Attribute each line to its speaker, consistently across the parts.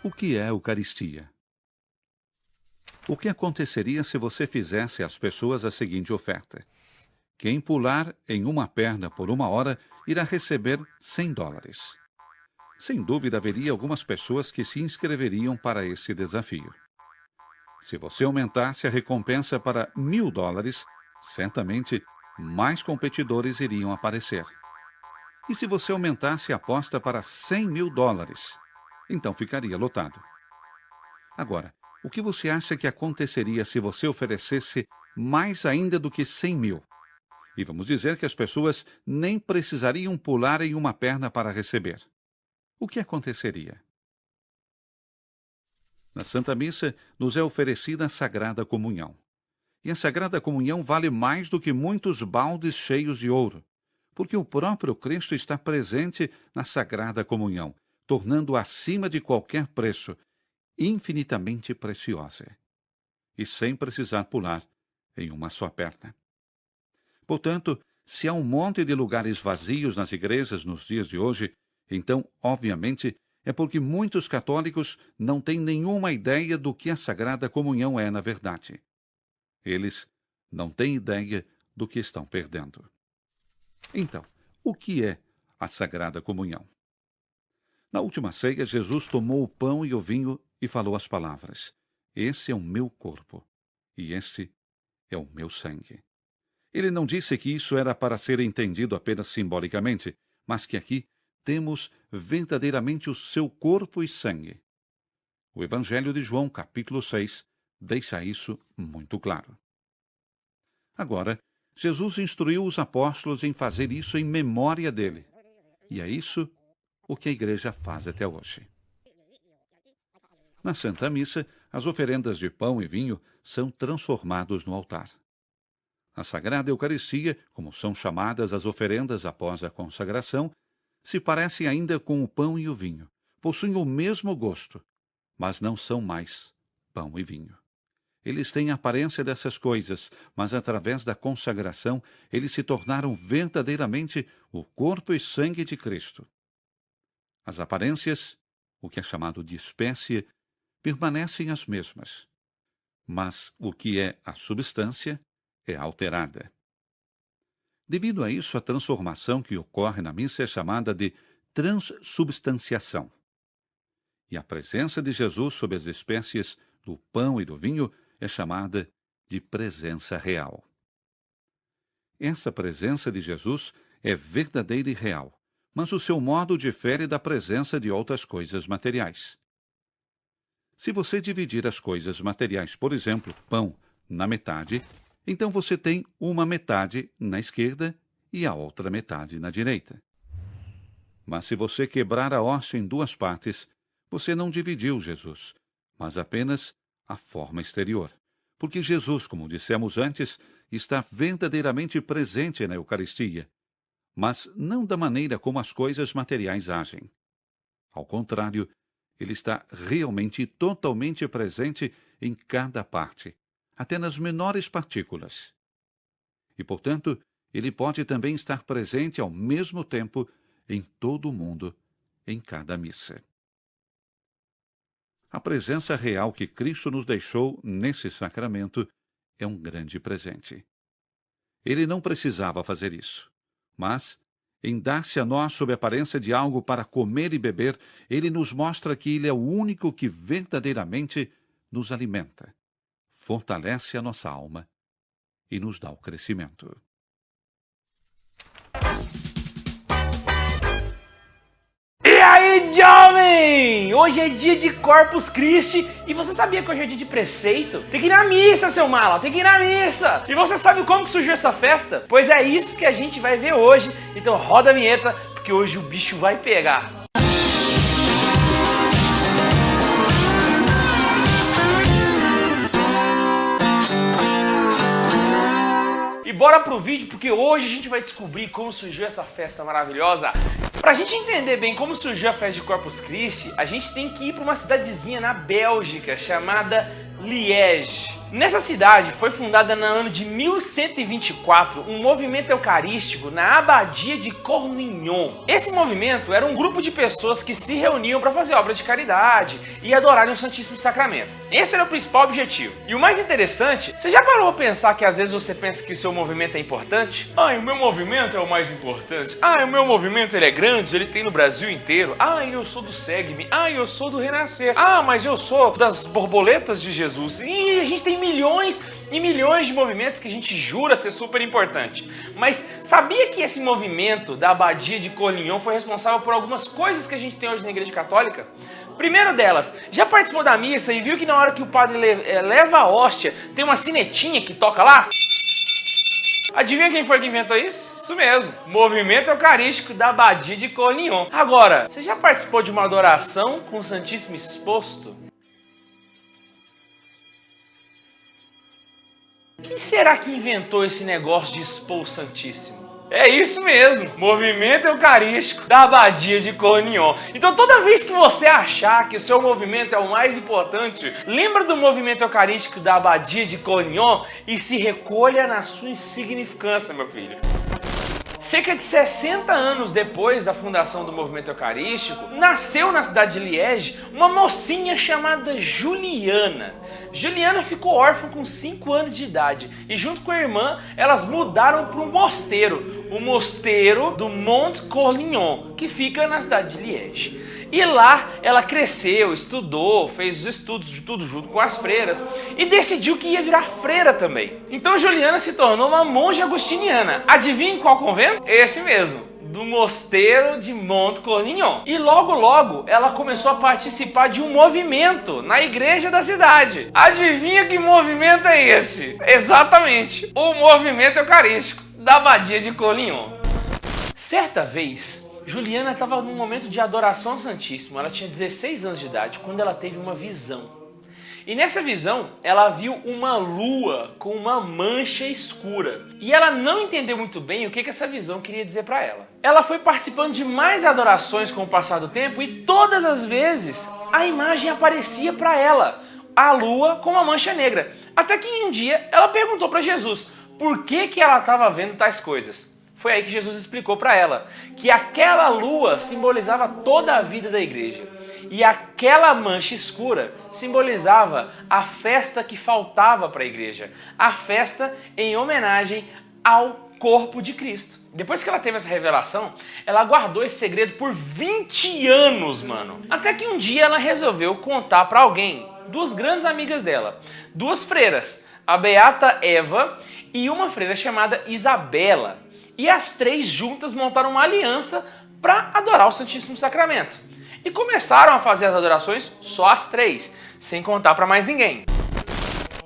Speaker 1: O que é Eucaristia? O que aconteceria se você fizesse às pessoas a seguinte oferta? Quem pular em uma perna por 1 hora irá receber $100. Sem dúvida, haveria algumas pessoas que se inscreveriam para esse desafio. Se você aumentasse a recompensa para $1.000, certamente mais competidores iriam aparecer. E se você aumentasse a aposta para $100.000, então ficaria lotado. Agora, o que você acha que aconteceria se você oferecesse mais ainda do que 100 mil? E vamos dizer que as pessoas nem precisariam pular em uma perna para receber. O que aconteceria? Na Santa Missa, nos é oferecida a Sagrada Comunhão. E a Sagrada Comunhão vale mais do que muitos baldes cheios de ouro, porque o próprio Cristo está presente na Sagrada Comunhão, tornando acima de qualquer preço, infinitamente preciosa, e sem precisar pular em uma só perna. Portanto, se há um monte de lugares vazios nas igrejas nos dias de hoje, então, obviamente, é porque muitos católicos não têm nenhuma ideia do que a Sagrada Comunhão é na verdade. Eles não têm ideia do que estão perdendo. Então, o que é a Sagrada Comunhão? Na última ceia, Jesus tomou o pão e o vinho e falou as palavras: "Esse é o meu corpo, e este é o meu sangue." Ele não disse que isso era para ser entendido apenas simbolicamente, mas que aqui temos verdadeiramente o seu corpo e sangue. O Evangelho de João, capítulo 6, deixa isso muito claro. Agora, Jesus instruiu os apóstolos em fazer isso em memória dele. E é isso o que a igreja faz até hoje. Na Santa Missa, as oferendas de pão e vinho são transformados no altar. A Sagrada Eucaristia, como são chamadas as oferendas após a consagração, se parecem ainda com o pão e o vinho. Possuem o mesmo gosto, mas não são mais pão e vinho. Eles têm a aparência dessas coisas, mas através da consagração, eles se tornaram verdadeiramente o corpo e sangue de Cristo. As aparências, o que é chamado de espécie, permanecem as mesmas, mas o que é a substância é alterada. Devido a isso, a transformação que ocorre na missa é chamada de transubstanciação. E a presença de Jesus sob as espécies do pão e do vinho é chamada de presença real. Essa presença de Jesus é verdadeira e real, mas o seu modo difere da presença de outras coisas materiais. Se você dividir as coisas materiais, por exemplo, pão, na metade, então você tem uma metade na esquerda e a outra metade na direita. Mas se você quebrar a hóstia em 2 partes, você não dividiu Jesus, mas apenas a forma exterior. Porque Jesus, como dissemos antes, está verdadeiramente presente na Eucaristia, mas não da maneira como as coisas materiais agem. Ao contrário, ele está realmente e totalmente presente em cada parte, até nas menores partículas. E, portanto, ele pode também estar presente ao mesmo tempo em todo o mundo, em cada missa. A presença real que Cristo nos deixou nesse sacramento é um grande presente. Ele não precisava fazer isso, mas, em dar-se a nós sob a aparência de algo para comer e beber, ele nos mostra que ele é o único que verdadeiramente nos alimenta, fortalece a nossa alma e nos dá o crescimento.
Speaker 2: E aí, jovem! Hoje é dia de Corpus Christi e você sabia que hoje é dia de preceito? Tem que ir na missa, seu mala, tem que ir na missa! E você sabe como que surgiu essa festa? Pois é isso que a gente vai ver hoje, então roda a vinheta, porque hoje o bicho vai pegar. E bora pro vídeo, porque hoje a gente vai descobrir como surgiu essa festa maravilhosa. Pra gente entender bem como surgiu a festa de Corpus Christi, a gente tem que ir para uma cidadezinha na Bélgica chamada Liège. Nessa cidade foi fundada no ano de 1124 um movimento eucarístico na abadia de Cornignon. Esse movimento era um grupo de pessoas que se reuniam para fazer obras de caridade e adorarem o Santíssimo Sacramento. Esse era o principal objetivo. E o mais interessante, você já parou para pensar que às vezes você pensa que o seu movimento é importante? Ah, o meu movimento é o mais importante. Ah, o meu movimento ele é grande, ele tem no Brasil inteiro. Ah, eu sou do Segue-me. Ah, eu sou do Renascer. Ah, mas eu sou das borboletas de Jesus. E a gente tem milhões e milhões de movimentos que a gente jura ser super importante. Mas sabia que esse movimento da abadia de Cornignon foi responsável por algumas coisas que a gente tem hoje na Igreja Católica? Primeiro delas, já participou da missa e viu que na hora que o padre leva a hóstia, tem uma sinetinha que toca lá? Adivinha quem foi que inventou isso? Isso mesmo, movimento eucarístico da abadia de Cornignon. Agora, você já participou de uma adoração com o Santíssimo exposto? Quem será que inventou esse negócio de expor o Santíssimo? É isso mesmo, movimento eucarístico da abadia de Cornignon. Então toda vez que você achar que o seu movimento é o mais importante, lembra do movimento eucarístico da abadia de Cornignon e se recolha na sua insignificância, meu filho. Cerca de 60 anos depois da fundação do movimento eucarístico, nasceu na cidade de Liege uma mocinha chamada Juliana. Juliana ficou órfã com 5 anos de idade e junto com a irmã elas mudaram para um mosteiro, o mosteiro do Mont Cornignon, que fica na cidade de Liege. E lá ela cresceu, estudou, fez os estudos de tudo junto com as freiras e decidiu que ia virar freira também. Então Juliana se tornou uma monja agostiniana. Adivinha qual convento? Esse mesmo, do mosteiro de Mont Cornignon. E logo ela começou a participar de um movimento na igreja da cidade. Adivinha que movimento é esse? Exatamente, o movimento eucarístico da abadia de Cornignon. Certa vez, Juliana estava num momento de adoração ao Santíssimo. Ela tinha 16 anos de idade quando ela teve uma visão. E nessa visão, ela viu uma lua com uma mancha escura. E ela não entendeu muito bem o que essa visão queria dizer para ela. Ela foi participando de mais adorações com o passar do tempo e todas as vezes a imagem aparecia para ela, a lua com uma mancha negra. Até que um dia ela perguntou para Jesus por que ela estava vendo tais coisas. Foi aí que Jesus explicou para ela que aquela lua simbolizava toda a vida da igreja. E aquela mancha escura simbolizava a festa que faltava para a igreja. A festa em homenagem ao corpo de Cristo. Depois que ela teve essa revelação, ela guardou esse segredo por 20 anos, mano. Até que um dia ela resolveu contar para alguém, 2 grandes amigas dela, 2 freiras, a beata Eva e uma freira chamada Isabela. E as 3 juntas montaram uma aliança para adorar o Santíssimo Sacramento. E começaram a fazer as adorações só as 3, sem contar para mais ninguém.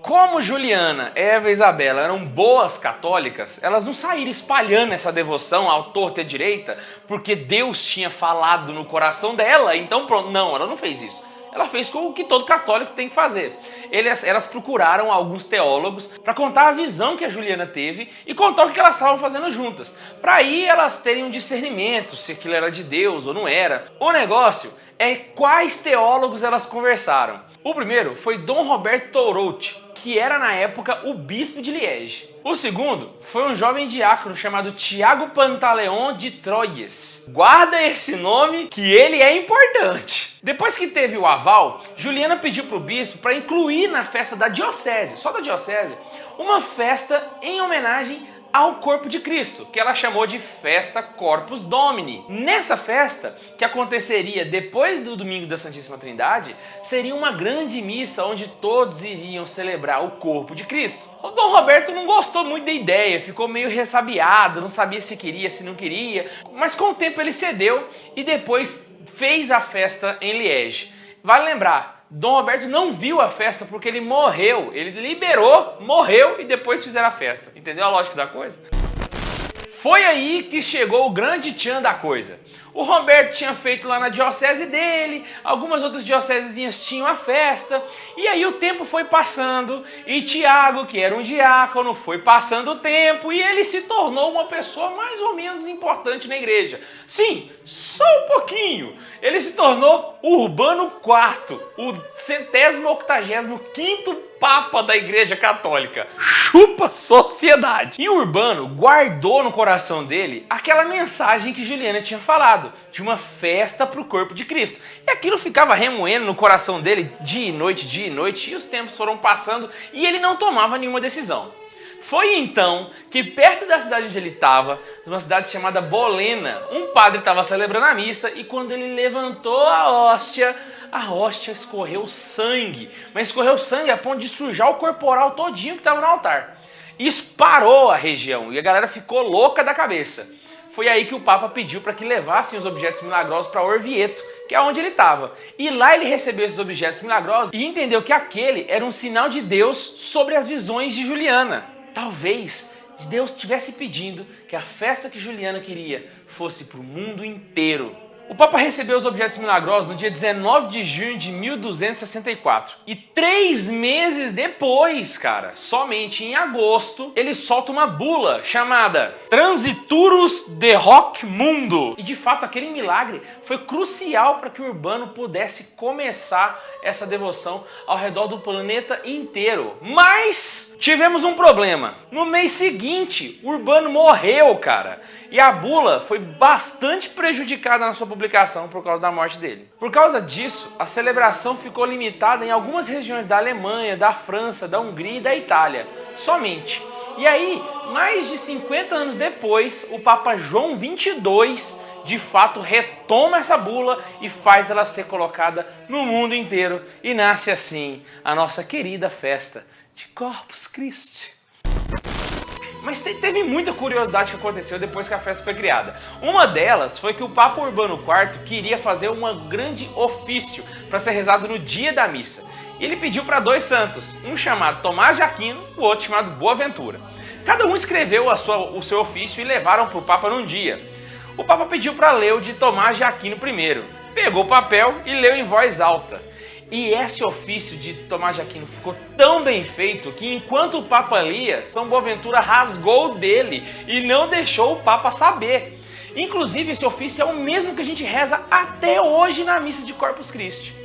Speaker 2: Como Juliana, Eva e Isabela eram boas católicas, elas não saíram espalhando essa devoção ao torto e à direita, porque Deus tinha falado no coração dela, então pronto. Não, ela não fez isso. Ela fez o que todo católico tem que fazer. Elas procuraram alguns teólogos para contar a visão que a Juliana teve e contar o que elas estavam fazendo juntas. Para aí elas terem um discernimento se aquilo era de Deus ou não era. O negócio é quais teólogos elas conversaram. O primeiro foi Dom Roberto Tourout, que era na época o bispo de Liege. O segundo foi um jovem diácono chamado Tiago Pantaleão de Troyes. Guarda esse nome que ele é importante. Depois que teve o aval, Juliana pediu para o bispo para incluir na festa da diocese, só da diocese, uma festa em homenagem ao corpo de Cristo, que ela chamou de Festa Corpus Domini. Nessa festa, que aconteceria depois do domingo da Santíssima Trindade, seria uma grande missa onde todos iriam celebrar o corpo de Cristo. O Dom Roberto não gostou muito da ideia, ficou meio ressabiado, não sabia se queria, se não queria, mas com o tempo ele cedeu e depois fez a festa em Liege. Vale lembrar, Dom Roberto não viu a festa porque ele morreu. Ele liberou, morreu e depois fizeram a festa. Entendeu a lógica da coisa? Foi aí que chegou o grande tchan da coisa. O Roberto tinha feito lá na diocese dele, algumas outras diocesezinhas tinham a festa, e aí o tempo foi passando, e Tiago, que era um diácono, foi passando o tempo, e ele se tornou uma pessoa mais ou menos importante na igreja. Sim, só um pouquinho. Ele se tornou Urbano IV, o 185º Papa da Igreja Católica. Chupa sociedade. E Urbano guardou no coração dele aquela mensagem que Juliana tinha falado, de uma festa para o corpo de Cristo. E aquilo ficava remoendo no coração dele dia e noite, e os tempos foram passando e ele não tomava nenhuma decisão. Foi então que perto da cidade onde ele estava, numa cidade chamada Bolena, um padre estava celebrando a missa e quando ele levantou a hóstia escorreu sangue. Mas escorreu sangue a ponto de sujar o corporal todinho que estava no altar. Isso parou a região e a galera ficou louca da cabeça. Foi aí que o Papa pediu para que levassem os objetos milagrosos para Orvieto, que é onde ele estava. E lá ele recebeu esses objetos milagrosos e entendeu que aquele era um sinal de Deus sobre as visões de Juliana. Talvez Deus estivesse pedindo que a festa que Juliana queria fosse para o mundo inteiro. O Papa recebeu os objetos milagrosos no dia 19 de junho de 1264. E 3 meses depois, cara, somente em agosto, ele solta uma bula chamada Transiturus de Hoc Mundo. E de fato aquele milagre foi crucial para que Urbano pudesse começar essa devoção ao redor do planeta inteiro. Mas tivemos um problema. No mês seguinte, Urbano morreu, cara. E a bula foi bastante prejudicada na sua publicação por causa da morte dele. Por causa disso, a celebração ficou limitada em algumas regiões da Alemanha, da França, da Hungria e da Itália, somente. E aí, mais de 50 anos depois, o Papa João XXII de fato retoma essa bula e faz ela ser colocada no mundo inteiro. E nasce assim a nossa querida festa de Corpus Christi. Mas teve muita curiosidade que aconteceu depois que a festa foi criada. Uma delas foi que o Papa Urbano IV queria fazer um grande ofício para ser rezado no dia da missa. E ele pediu para 2 santos, um chamado Tomás de Aquino, o outro chamado Boaventura. Cada um escreveu o seu ofício e levaram para o Papa num dia. O Papa pediu para ler o de Tomás de Aquino primeiro. Pegou o papel e leu em voz alta. E esse ofício de Tomás de Aquino ficou tão bem feito que enquanto o Papa lia, São Boaventura rasgou dele e não deixou o Papa saber. Inclusive esse ofício é o mesmo que a gente reza até hoje na missa de Corpus Christi.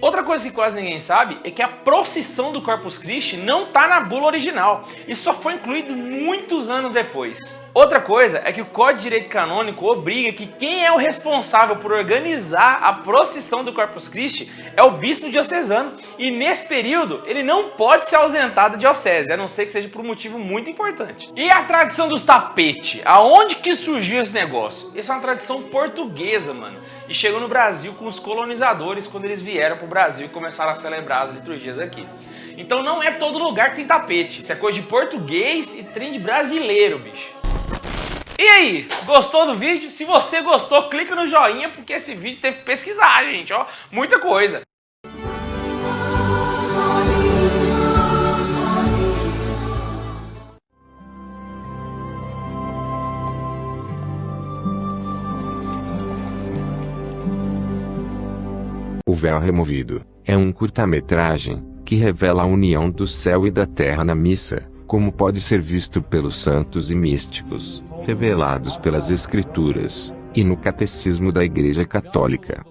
Speaker 2: Outra coisa que quase ninguém sabe é que a procissão do Corpus Christi não está na bula original. Isso só foi incluído muitos anos depois. Outra coisa é que o Código de Direito Canônico obriga que quem é o responsável por organizar a procissão do Corpus Christi é o bispo diocesano. E nesse período ele não pode se ausentar da diocese, a não ser que seja por um motivo muito importante. E a tradição dos tapetes? Aonde que surgiu esse negócio? Isso é uma tradição portuguesa, mano. E chegou no Brasil com os colonizadores quando eles vieram pro Brasil e começaram a celebrar as liturgias aqui. Então não é todo lugar que tem tapete. Isso é coisa de português e trem de brasileiro, bicho. E aí, gostou do vídeo? Se você gostou, clica no joinha, porque esse vídeo teve que pesquisar, gente, ó, muita coisa.
Speaker 3: O Véu Removido é um curta-metragem que revela a união do céu e da terra na missa, como pode ser visto pelos santos e místicos, revelados pelas Escrituras, e no Catecismo da Igreja Católica.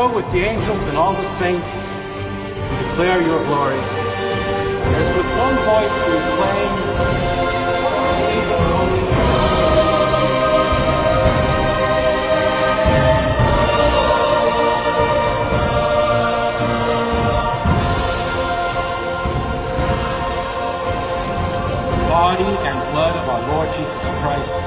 Speaker 4: so with the angels and all the saints, we declare your glory. As with one voice we acclaim, body and blood of our Lord Jesus Christ.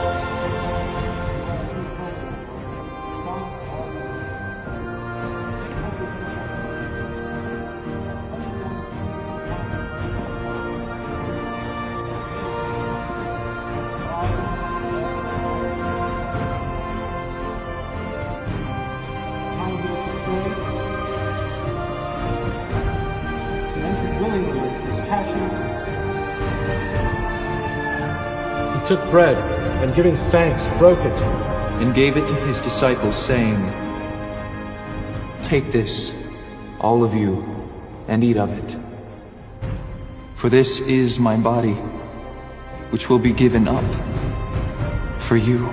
Speaker 5: He took bread, and giving thanks, broke it,
Speaker 6: and gave it to his disciples, saying, "Take this, all of you, and eat of it. For this is my body, which will be given up for you."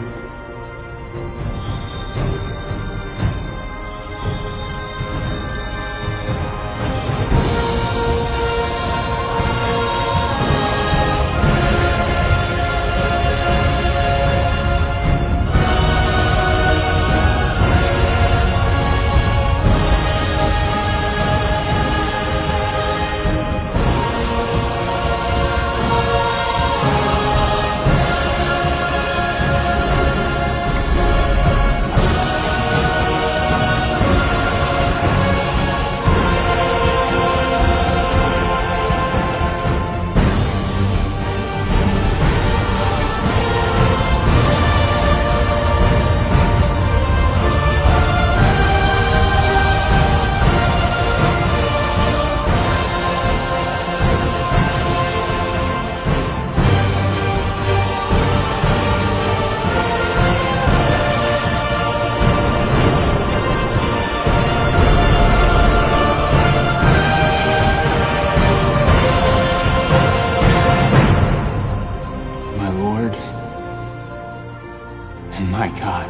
Speaker 6: My God.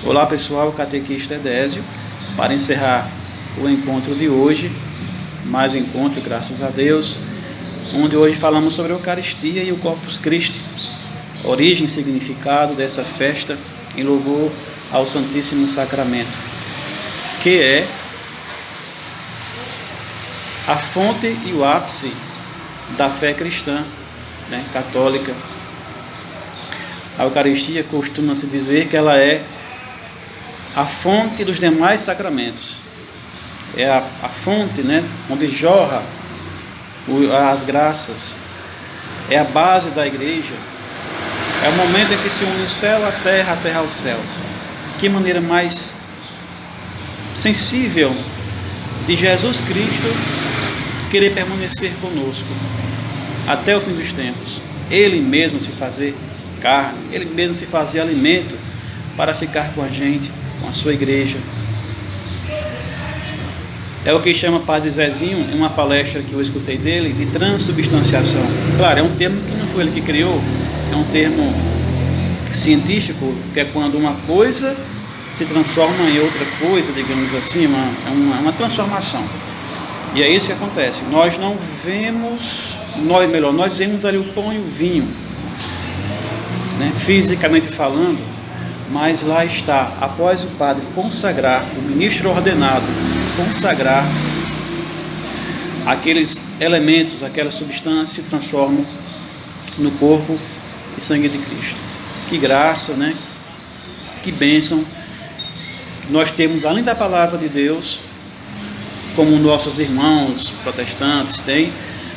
Speaker 7: Olá pessoal, catequista Edésio. Para encerrar o encontro de hoje, mais um encontro, graças a Deus, onde hoje falamos sobre a Eucaristia e o Corpus Christi, origem e significado dessa festa em louvor ao Santíssimo Sacramento, que é a fonte e o ápice da fé cristã, católica. A Eucaristia costuma-se dizer que ela é a fonte dos demais sacramentos. É a fonte, onde jorra as graças. É a base da igreja. É o momento em que se une o céu à terra ao céu. Que maneira mais sensível de Jesus Cristo querer permanecer conosco até o fim dos tempos. Ele mesmo se fazer carne, ele mesmo se fazer alimento para ficar com a gente, com a sua igreja. É o que chama Padre Zezinho, em uma palestra que eu escutei dele, de transubstanciação. Claro, é um termo que não foi ele que criou, é um termo científico, que é quando uma coisa se transforma em outra coisa, digamos assim, uma transformação. E é isso que acontece. Nós não vemos, nós vemos ali o pão e o vinho, fisicamente falando, mas lá está, após o padre consagrar, o ministro ordenado consagrar, aqueles elementos, aquelas substâncias se transformam no corpo e sangue de Cristo. Que graça, que bênção que nós temos, além da palavra de Deus, como nossos irmãos protestantes têm,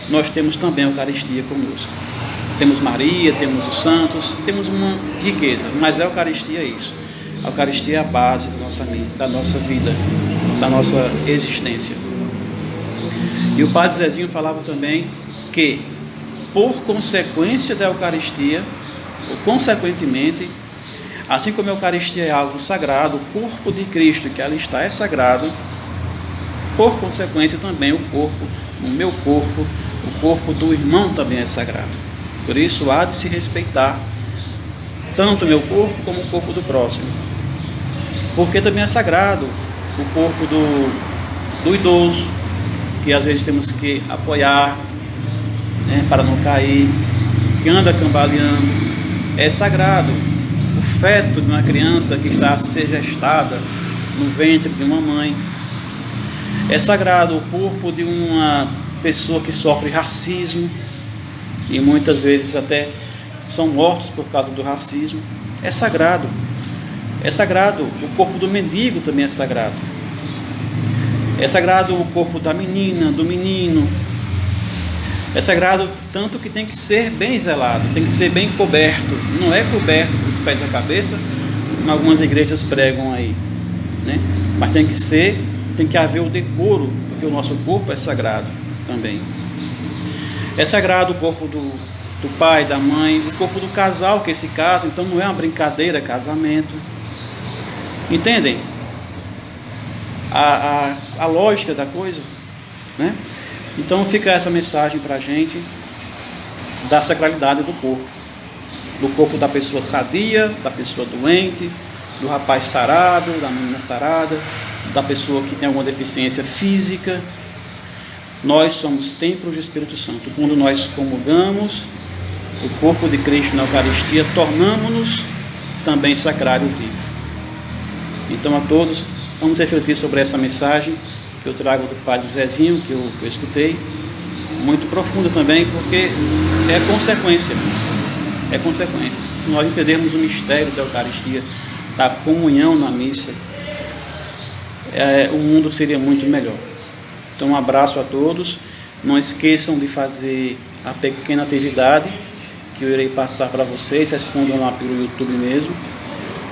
Speaker 7: nós temos também a Eucaristia conosco. Temos Maria, temos os santos, temos uma riqueza, mas a Eucaristia é isso. A Eucaristia é a base da nossa vida, da nossa existência. E o Padre Zezinho falava também que, por consequência da Eucaristia, ou consequentemente, assim como a Eucaristia é algo sagrado, o corpo de Cristo que ali está é sagrado, por consequência também o corpo, o meu corpo, o corpo do irmão também é sagrado. Por isso há de se respeitar tanto o meu corpo como o corpo do próximo. Porque também é sagrado o corpo do idoso, que às vezes temos que apoiar, né, para não cair, que anda cambaleando. É sagrado o feto de uma criança que está a ser gestada no ventre de uma mãe. É sagrado o corpo de uma pessoa que sofre racismo e muitas vezes até são mortos por causa do racismo. É sagrado. É sagrado. O corpo do mendigo também é sagrado. É sagrado o corpo da menina, do menino. É sagrado tanto que tem que ser bem zelado, tem que ser bem coberto. Não é coberto dos pés à cabeça, como algumas igrejas pregam aí, né? Mas tem que haver o decoro, porque o nosso corpo é sagrado também. É sagrado o corpo do pai, da mãe, o corpo do casal que se casa, então não é uma brincadeira, é casamento. Entendem? A lógica da coisa, né? Então fica essa mensagem para a gente da sacralidade do corpo da pessoa sadia, da pessoa doente, do rapaz sarado, da menina sarada, da pessoa que tem alguma deficiência física. Nós somos templos do Espírito Santo. Quando nós comungamos o corpo de Cristo na Eucaristia, tornamos-nos também sacrário vivo. Então a todos, vamos refletir sobre essa mensagem que eu trago do Padre Zezinho, que eu escutei, muito profunda também, porque é consequência. É consequência. Se nós entendermos o mistério da Eucaristia, da comunhão na missa, o mundo seria muito melhor. Então um abraço a todos. Não esqueçam de fazer a pequena atividade que eu irei passar para vocês. Respondam lá pelo YouTube mesmo.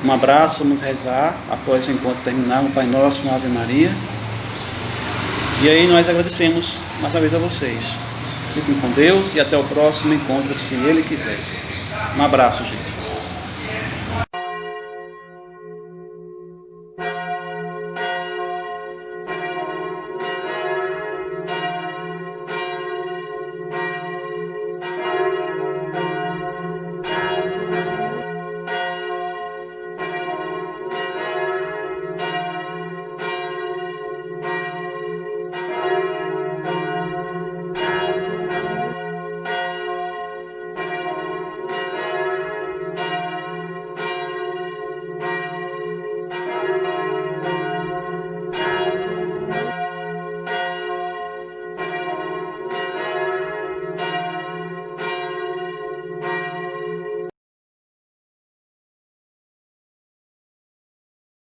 Speaker 7: Um abraço, vamos rezar após o encontro terminar, um Pai Nosso, uma Ave Maria. E aí nós agradecemos mais uma vez a vocês. Fiquem com Deus e até o próximo encontro, se Ele quiser. Um abraço, gente.